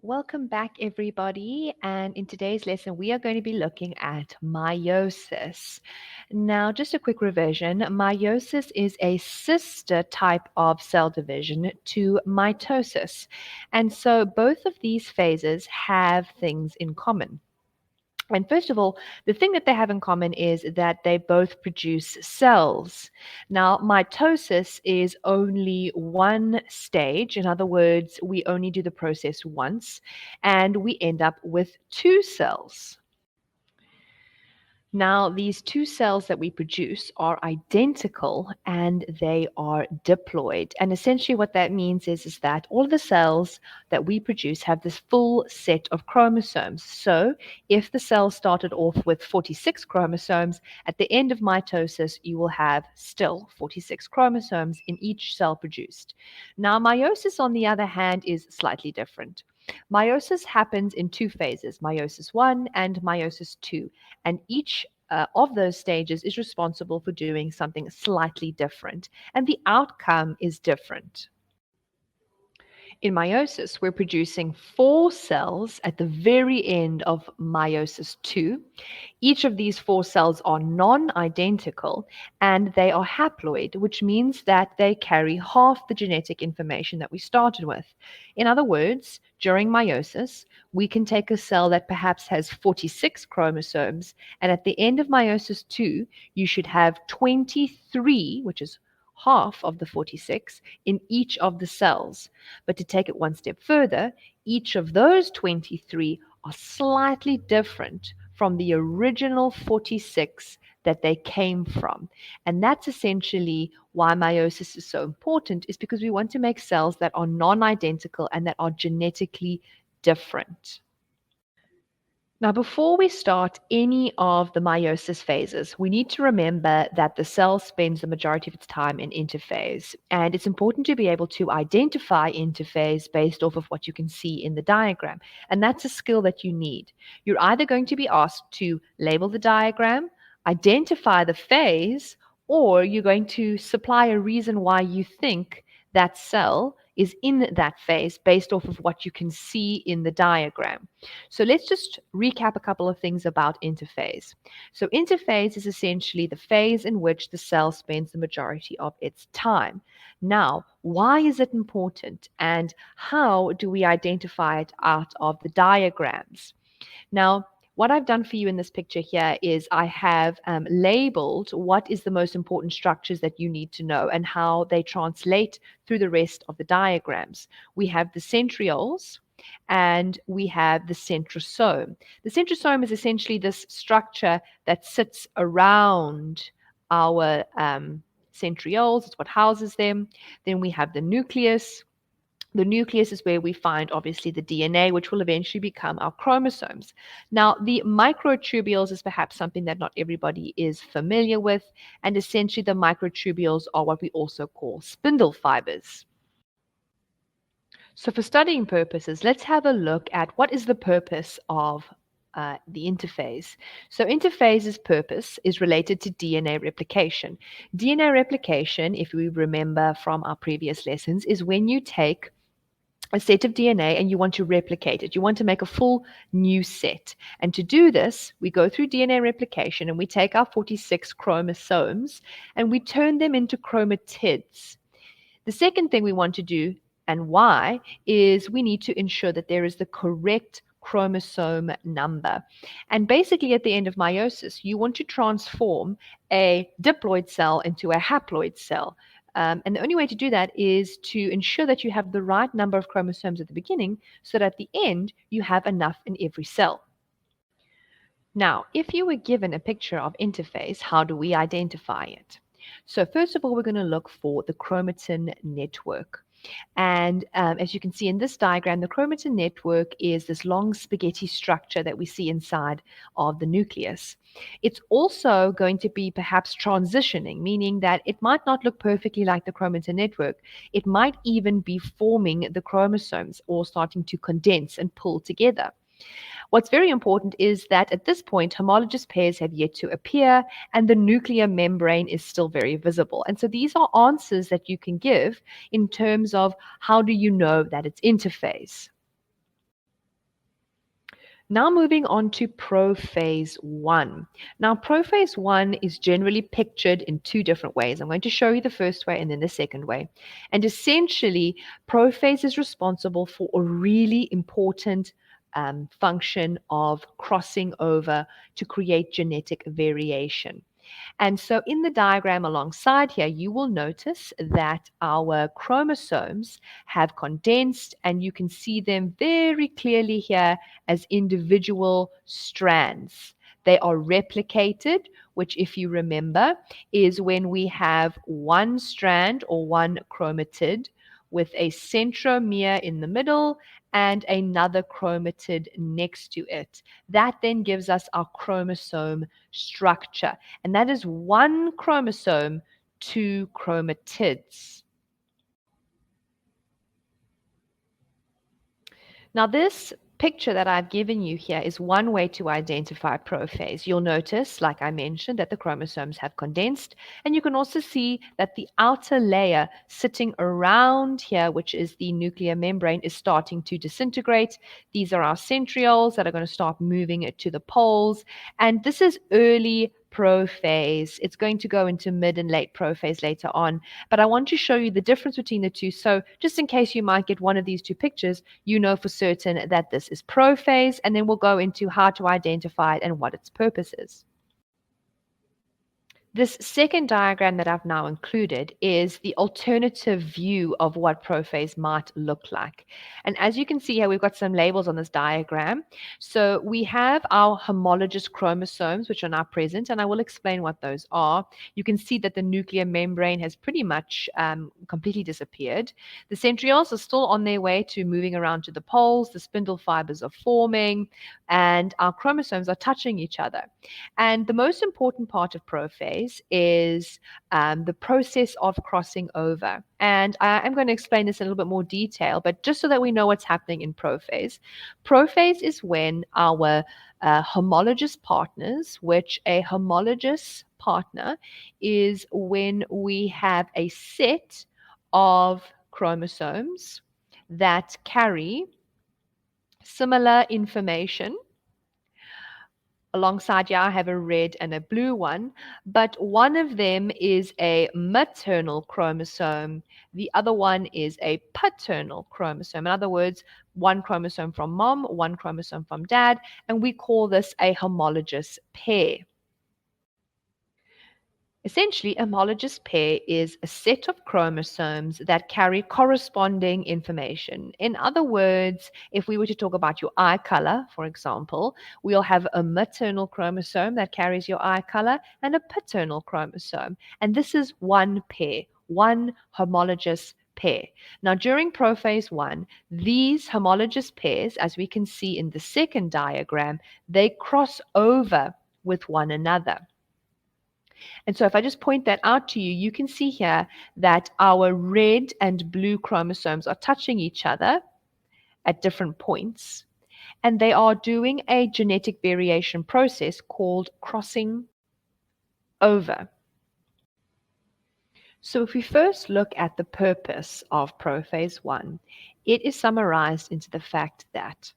Welcome back, everybody. And in today's lesson, we are going to be looking at meiosis. Now, just a quick revision meiosis is a sister type of cell division to mitosis. And so both of these phases have things in common. And first of all, the thing that they have in common is that they both produce cells. Now, mitosis is only one stage. In other words, we only do the process once, and we end up with two cells. Now, these two cells that we produce are identical and they are diploid. And essentially, what that means is that all of the cells that we produce have this full set of chromosomes. So, if the cell started off with 46 chromosomes, at the end of mitosis, you will have still 46 chromosomes in each cell produced. Now, meiosis, on the other hand, is slightly different. Meiosis happens in two phases, meiosis 1 and meiosis 2, and each of those stages is responsible for doing something slightly different, and the outcome is different. In meiosis, we're producing 4 cells at the very end of meiosis 2. Each of these 4 cells are non-identical and they are haploid, which means that they carry half the genetic information that we started with. In other words, during meiosis, we can take a cell that perhaps has 46 chromosomes, and at the end of meiosis 2, you should have 23, which is half of the 46 in each of the cells. But to take it one step further, each of those 23 are slightly different from the original 46 that they came from. And that's essentially why meiosis is so important, is because we want to make cells that are non-identical and that are genetically different. Now, before we start any of the meiosis phases, we need to remember that the cell spends the majority of its time in interphase. And it's important to be able to identify interphase based off of what you can see in the diagram. And that's a skill that you need. You're either going to be asked to label the diagram, identify the phase, or you're going to supply a reason why you think that cell is in that phase based off of what you can see in the diagram. So let's just recap a couple of things about interphase. So interphase is essentially the phase in which the cell spends the majority of its time. Now, why is it important and how do we identify it out of the diagrams? Now, what I've done for you in this picture here is I have labeled what is the most important structures that you need to know and how they translate through the rest of the diagrams. We have the centrioles and we have the centrosome. The centrosome is essentially this structure that sits around our centrioles. It's what houses them. Then we have the nucleus. The nucleus is where we find, obviously, the DNA, which will eventually become our chromosomes. Now, the microtubules is perhaps something that not everybody is familiar with, and essentially the microtubules are what we also call spindle fibers. So for studying purposes, let's have a look at what is the purpose of the interphase. So interphase's purpose is related to DNA replication. DNA replication, if we remember from our previous lessons, is when you take a set of DNA and you want to replicate it. You want to make a full new set. And to do this, we go through DNA replication and we take our 46 chromosomes and we turn them into chromatids. The second thing we want to do, and why, is we need to ensure that there is the correct chromosome number. And basically at the end of meiosis, you want to transform a diploid cell into a haploid cell. And the only way to do that is to ensure that you have the right number of chromosomes at the beginning so that at the end you have enough in every cell. Now, if you were given a picture of interphase, how do we identify it? So first of all, we're going to look for the chromatin network. And as you can see in this diagram, the chromatin network is this long spaghetti structure that we see inside of the nucleus. It's also going to be perhaps transitioning, meaning that it might not look perfectly like the chromatin network. It might even be forming the chromosomes or starting to condense and pull together. What's very important is that at this point, homologous pairs have yet to appear and the nuclear membrane is still very visible. And so these are answers that you can give in terms of how do you know that it's interphase. Now moving on to prophase 1. Now prophase 1 is generally pictured in two different ways. I'm going to show you the first way and then the second way. And essentially, prophase is responsible for a really important function of crossing over to create genetic variation. And so in the diagram alongside here, you will notice that our chromosomes have condensed, and you can see them very clearly here as individual strands. They are replicated, which, if you remember, is when we have one strand or one chromatid with a centromere in the middle and another chromatid next to it. That then gives us our chromosome structure, and that is one chromosome, two chromatids. Now, this picture that I've given you here is one way to identify prophase. You'll notice, like I mentioned, that the chromosomes have condensed, and you can also see that the outer layer sitting around here, which is the nuclear membrane, is starting to disintegrate. These are our centrioles that are going to start moving it to the poles, and this is early prophase. It's going to go into mid and late prophase later on, but I want to show you the difference between the two. So just in case you might get one of these two pictures, you know for certain that this is prophase, and then we'll go into how to identify it and what its purpose is. This second diagram that I've now included is the alternative view of what prophase might look like. And as you can see here, we've got some labels on this diagram. So we have our homologous chromosomes, which are now present, and I will explain what those are. You can see that the nuclear membrane has pretty much completely disappeared. The centrioles are still on their way to moving around to the poles. The spindle fibers are forming, and our chromosomes are touching each other. And the most important part of prophase is the process of crossing over. And I'm going to explain this in a little bit more detail, but just so that we know what's happening in prophase. Prophase is when our homologous partners, which a homologous partner is when we have a set of chromosomes that carry similar information. Alongside here, I have a red and a blue one, but one of them is a maternal chromosome. The other one is a paternal chromosome. In other words, one chromosome from mom, one chromosome from dad, and we call this a homologous pair. Essentially, a homologous pair is a set of chromosomes that carry corresponding information. In other words, if we were to talk about your eye color, for example, we'll have a maternal chromosome that carries your eye color and a paternal chromosome. And this is one pair, one homologous pair. Now, during prophase 1, these homologous pairs, as we can see in the second diagram, they cross over with one another. And so if I just point that out to you, you can see here that our red and blue chromosomes are touching each other at different points, and they are doing a genetic variation process called crossing over. So if we first look at the purpose of prophase 1, it is summarized into the fact that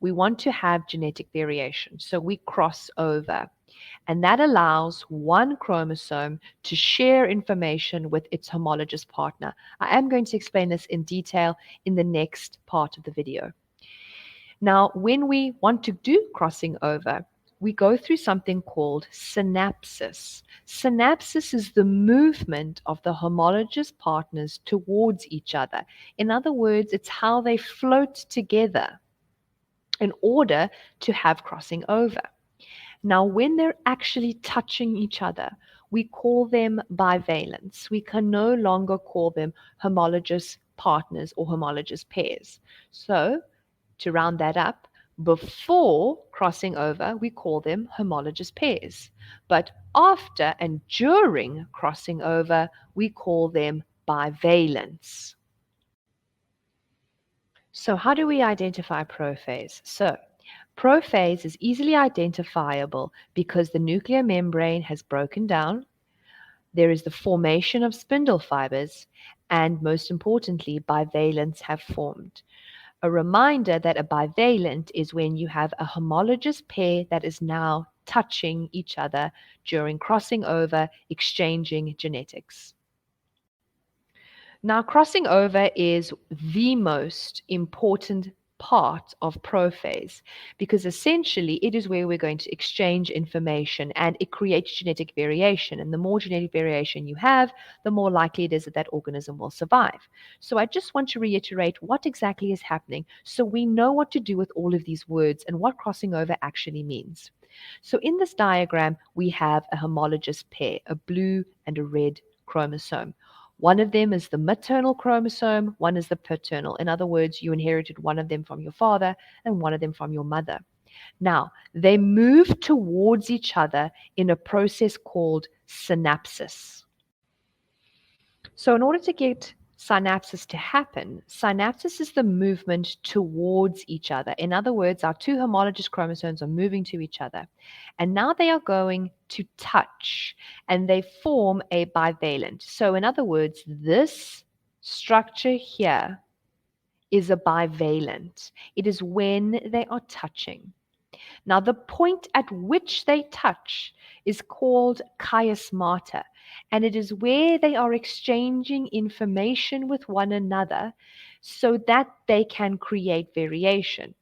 we want to have genetic variation. So we cross over. And that allows one chromosome to share information with its homologous partner. I am going to explain this in detail in the next part of the video. Now, when we want to do crossing over, we go through something called synapsis. Synapsis is the movement of the homologous partners towards each other. In other words, it's how they float together in order to have crossing over. Now, when they're actually touching each other, we call them bivalents. We can no longer call them homologous partners or homologous pairs. So, to round that up, before crossing over, we call them homologous pairs. But after and during crossing over, we call them bivalents. So, how do we identify prophase? So, prophase is easily identifiable because the nuclear membrane has broken down, there is the formation of spindle fibers, and most importantly, bivalents have formed. A reminder that a bivalent is when you have a homologous pair that is now touching each other during crossing over, exchanging genetics. Now, crossing over is the most important part of prophase because essentially it is where we're going to exchange information and it creates genetic variation. And the more genetic variation you have, the more likely it is that that organism will survive. So I just want to reiterate what exactly is happening so we know what to do with all of these words and what crossing over actually means. So in this diagram, we have a homologous pair, a blue and a red chromosome. One of them is the maternal chromosome, one is the paternal. In other words, you inherited one of them from your father and one of them from your mother. Now, they move towards each other in a process called synapsis. So, in order to get synapsis to happen, synapsis is the movement towards each other. In other words, our two homologous chromosomes are moving to each other. And now they are going to touch and they form a bivalent. So, in other words, this structure here is a bivalent. It is when they are touching. Now, the point at which they touch is called chiasmata, and it is where they are exchanging information with one another so that they can create variation.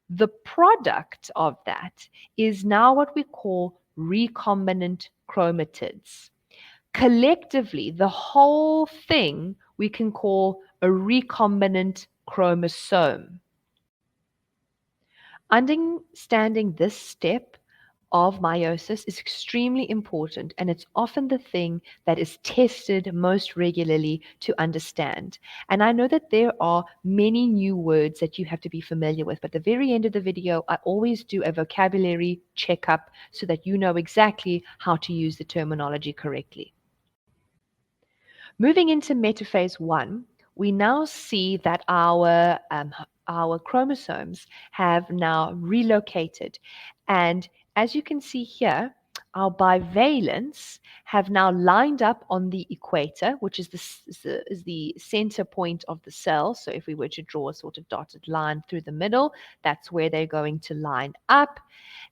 The product of that is now what we call recombinant chromatids. Collectively, the whole thing we can call a recombinant chromosome. Understanding this step of meiosis is extremely important, and it's often the thing that is tested most regularly to understand. And I know that there are many new words that you have to be familiar with, but at the very end of the video, I always do a vocabulary checkup so that you know exactly how to use the terminology correctly. Moving into metaphase 1, we now see that our chromosomes have now relocated. And as you can see here, our bivalents have now lined up on the equator, which is the center point of the cell. So if we were to draw a sort of dotted line through the middle, that's where they're going to line up.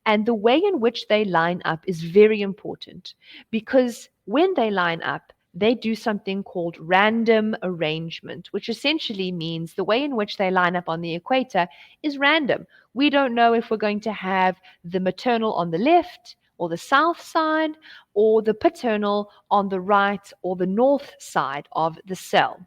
And the way in which they line up is very important because when they line up, they do something called random arrangement, which essentially means the way in which they line up on the equator is random. We don't know if we're going to have the maternal on the left or the south side or the paternal on the right or the north side of the cell.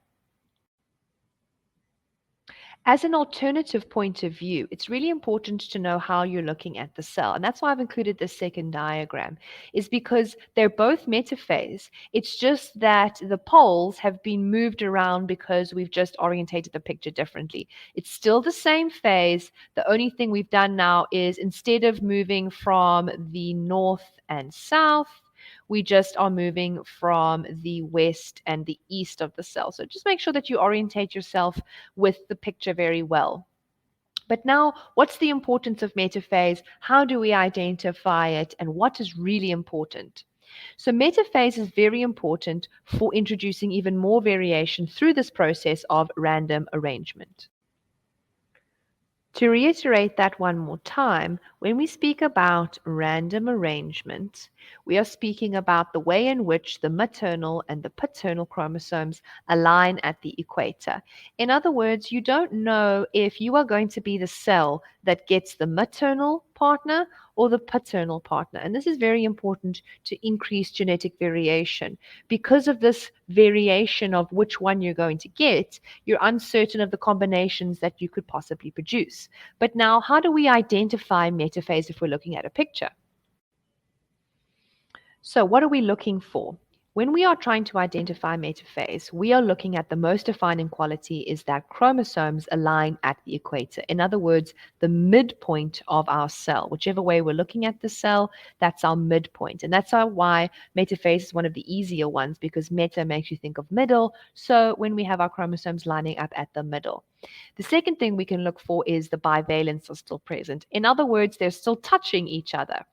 As an alternative point of view, it's really important to know how you're looking at the cell. And that's why I've included this second diagram, is because they're both metaphase. It's just that the poles have been moved around because we've just orientated the picture differently. It's still the same phase. The only thing we've done now is instead of moving from the north and south, we just are moving from the west and the east of the cell. So just make sure that you orientate yourself with the picture very well. But now, what's the importance of metaphase? How do we identify it? And what is really important? So metaphase is very important for introducing even more variation through this process of random arrangement. To reiterate that one more time, when we speak about random arrangement, we are speaking about the way in which the maternal and the paternal chromosomes align at the equator. In other words, you don't know if you are going to be the cell that gets the maternal partner or the paternal partner. And this is very important to increase genetic variation. Because of this variation of which one you're going to get, you're uncertain of the combinations that you could possibly produce. But now, how do we identify metaphase if we're looking at a picture? So what are we looking for? When we are trying to identify metaphase, we are looking at the most defining quality is that chromosomes align at the equator. In other words, the midpoint of our cell. Whichever way we're looking at the cell, that's our midpoint. And that's why metaphase is one of the easier ones, because meta makes you think of middle. So when we have our chromosomes lining up at the middle. The second thing we can look for is the bivalents are still present. In other words, they're still touching each other.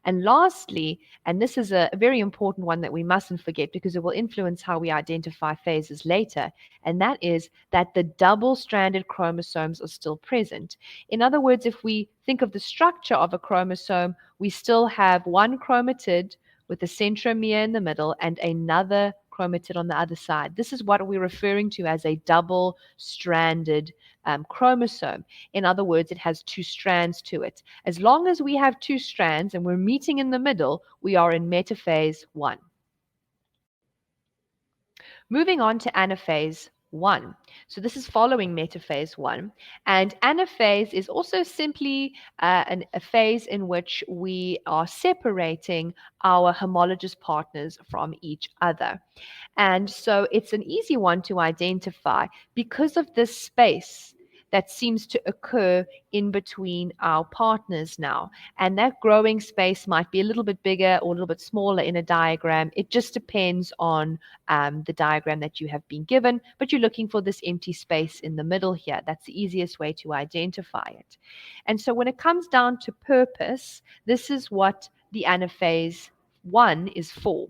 And lastly, and this is a very important one that we mustn't forget because it will influence how we identify phases later, and that is that the double-stranded chromosomes are still present. In other words, if we think of the structure of a chromosome, we still have one chromatid with a centromere in the middle and another chromatid on the other side. This is what we're referring to as a double-stranded chromosome. In other words, it has two strands to it. As long as we have two strands and we're meeting in the middle, we are in metaphase 1. Moving on to anaphase 1. So this is following metaphase 1. And anaphase is also simply a phase in which we are separating our homologous partners from each other. And so it's an easy one to identify because of this space that seems to occur in between our partners now. And that growing space might be a little bit bigger or a little bit smaller in a diagram. It just depends on the diagram that you have been given, but you're looking for this empty space in the middle here. That's the easiest way to identify it. And so when it comes down to purpose, this is what the anaphase 1 is for.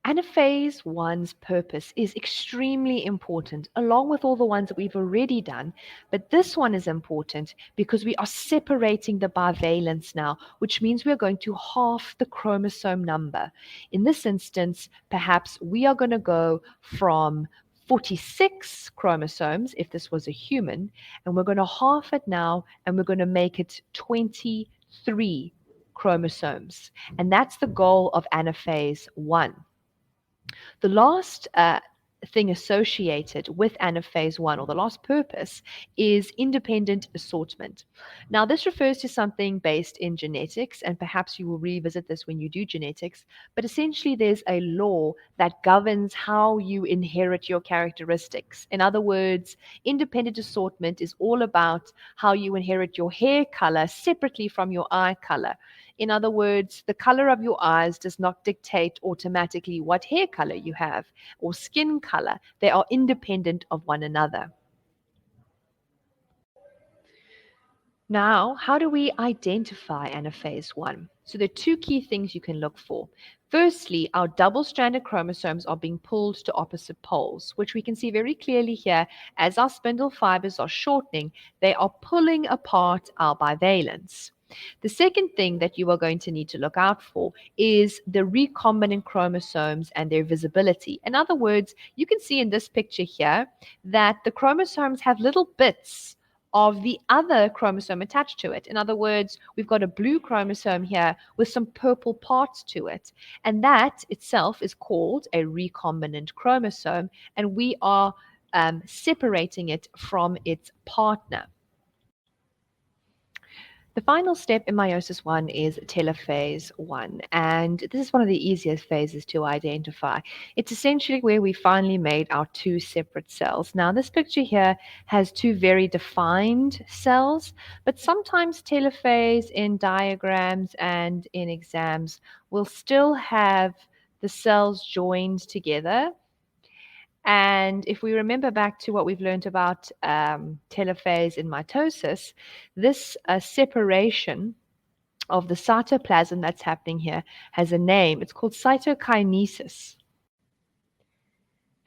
Anaphase 1's purpose is extremely important, along with all the ones that we've already done. But this one is important because we are separating the bivalents now, which means we're going to half the chromosome number. In this instance, perhaps we are going to go from 46 chromosomes, if this was a human, and we're going to half it now, and we're going to make it 23 chromosomes. And that's the goal of anaphase 1. The last thing associated with anaphase 1, or the last purpose, is independent assortment. Now, this refers to something based in genetics, and perhaps you will revisit this when you do genetics, but essentially there's a law that governs how you inherit your characteristics. In other words, independent assortment is all about how you inherit your hair color separately from your eye color. In other words, the color of your eyes does not dictate automatically what hair color you have or skin color. They are independent of one another. Now, how do we identify anaphase 1? So there are two key things you can look for. Firstly, our double-stranded chromosomes are being pulled to opposite poles, which we can see very clearly here. As our spindle fibers are shortening, they are pulling apart our bivalents. The second thing that you are going to need to look out for is the recombinant chromosomes and their visibility. In other words, you can see in this picture here that the chromosomes have little bits of the other chromosome attached to it. In other words, we've got a blue chromosome here with some purple parts to it. And that itself is called a recombinant chromosome, and we are separating it from its partner. The final step in meiosis 1 is telophase 1, and this is one of the easiest phases to identify. It's essentially where we finally made our two separate cells. Now, this picture here has two very defined cells, but sometimes telophase in diagrams and in exams will still have the cells joined together. And if we remember back to what we've learned about telophase in mitosis, this separation of the cytoplasm that's happening here has a name. It's called cytokinesis.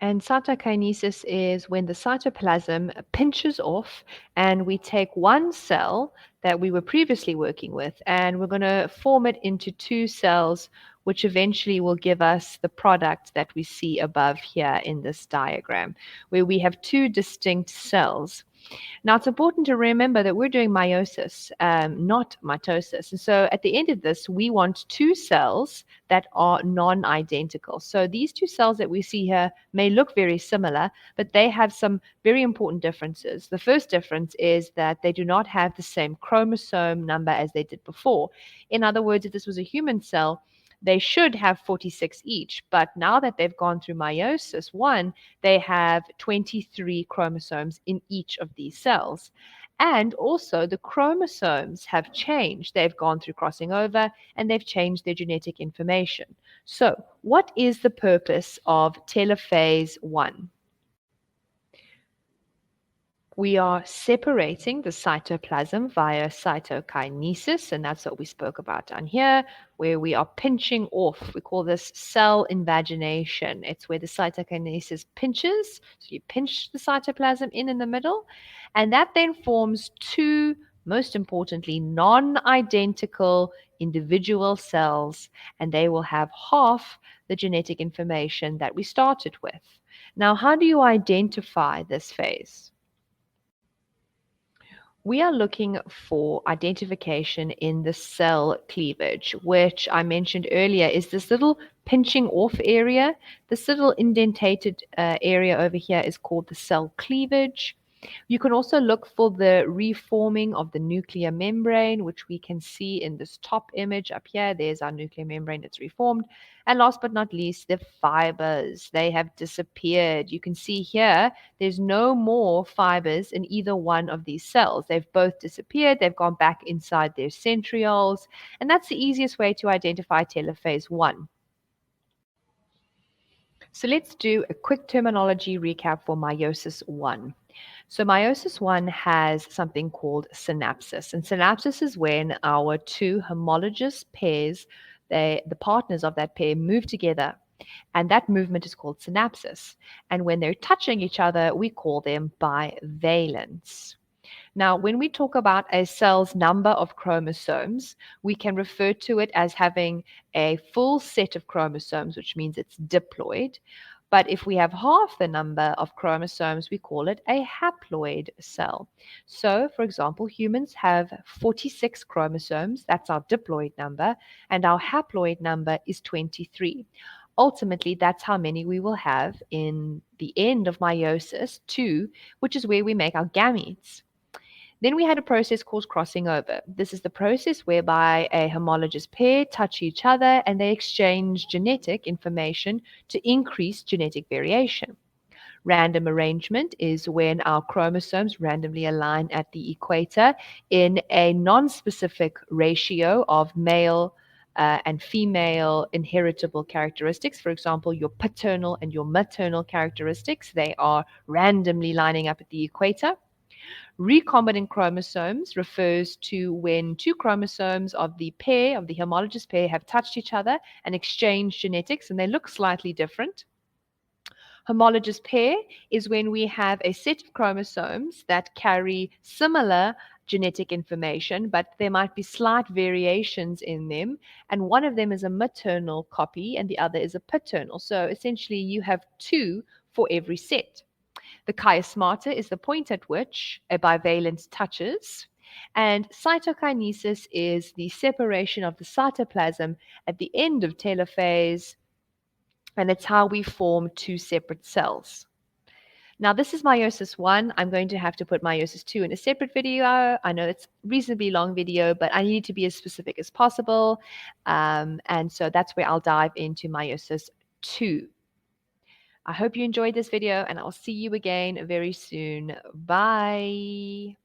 And cytokinesis is when the cytoplasm pinches off and we take one cell that we were previously working with and we're going to form it into two cells, which eventually will give us the product that we see above here in this diagram, where we have two distinct cells. Now, it's important to remember that we're doing meiosis, not mitosis. And so at the end of this, we want two cells that are non-identical. So these two cells that we see here may look very similar, but they have some very important differences. The first difference is that they do not have the same chromosome number as they did before. In other words, if this was a human cell, they should have 46 each, but now that they've gone through meiosis 1, they have 23 chromosomes in each of these cells. And also the chromosomes have changed. They've gone through crossing over and they've changed their genetic information. So what is the purpose of telophase 1? We are separating the cytoplasm via cytokinesis, and that's what we spoke about down here, where we are pinching off. We call this cell invagination. It's where the cytokinesis pinches. So you pinch the cytoplasm in the middle, and that then forms two, most importantly, non-identical individual cells, and they will have half the genetic information that we started with. Now, how do you identify this phase? We are looking for identification in the cell cleavage, which I mentioned earlier is this little pinching off area. This little indentated area over here is called the cell cleavage. You can also look for the reforming of the nuclear membrane, which we can see in this top image up here. There's our nuclear membrane that's reformed. And last but not least, the fibers. They have disappeared. You can see here, there's no more fibers in either one of these cells. They've both disappeared. They've gone back inside their centrioles. And that's the easiest way to identify telophase 1. So let's do a quick terminology recap for meiosis 1. So meiosis 1 has something called synapsis. And synapsis is when our two homologous pairs, the partners of that pair, move together. And that movement is called synapsis. And when they're touching each other, we call them bivalents. Now, when we talk about a cell's number of chromosomes, we can refer to it as having a full set of chromosomes, which means it's diploid. But if we have half the number of chromosomes, we call it a haploid cell. So, for example, humans have 46 chromosomes. That's our diploid number. And our haploid number is 23. Ultimately, that's how many we will have in the end of meiosis 2, which is where we make our gametes. Then we had a process called crossing over. This is the process whereby a homologous pair touch each other and they exchange genetic information to increase genetic variation. Random arrangement is when our chromosomes randomly align at the equator in a non-specific ratio of male and female inheritable characteristics. For example, your paternal and your maternal characteristics, they are randomly lining up at the equator. Recombinant chromosomes refers to when two chromosomes of the pair, of the homologous pair, have touched each other and exchanged genetics, and they look slightly different. Homologous pair is when we have a set of chromosomes that carry similar genetic information, but there might be slight variations in them, and one of them is a maternal copy and the other is a paternal. So essentially, you have two for every set. The chiasmata is the point at which a bivalent touches, and cytokinesis is the separation of the cytoplasm at the end of telophase, and it's how we form two separate cells. Now, this is meiosis 1. I'm going to have to put meiosis 2 in a separate video. I know it's a reasonably long video, but I need to be as specific as possible. And so that's where I'll dive into meiosis 2. I hope you enjoyed this video, and I'll see you again very soon. Bye.